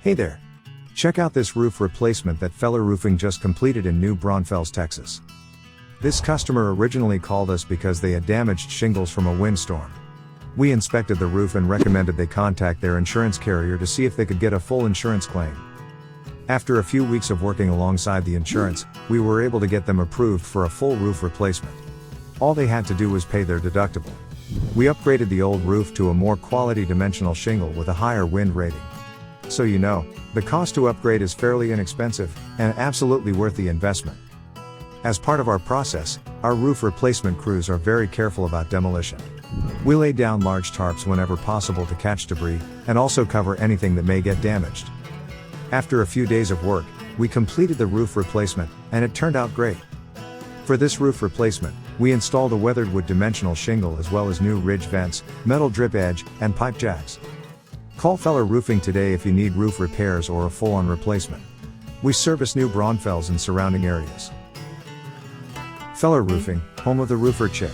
Hey there! Check out this roof replacement that Feller Roofing just completed in New Braunfels, Texas. This customer originally called us because they had damaged shingles from a windstorm. We inspected the roof and recommended they contact their insurance carrier to see if they could get a full insurance claim. After a few weeks of working alongside the insurance, we were able to get them approved for a full roof replacement. All they had to do was pay their deductible. We upgraded the old roof to a more quality dimensional shingle with a higher wind rating. So you know, the cost to upgrade is fairly inexpensive, and absolutely worth the investment. As part of our process, our roof replacement crews are very careful about demolition. We lay down large tarps whenever possible to catch debris, and also cover anything that may get damaged. After a few days of work, we completed the roof replacement, and it turned out great. For this roof replacement, we installed a weathered wood dimensional shingle as well as new ridge vents, metal drip edge, and pipe jacks. Call Feller Roofing today if you need roof repairs or a full-on replacement. We service New Braunfels and surrounding areas. Feller Roofing, home of the roofer chick.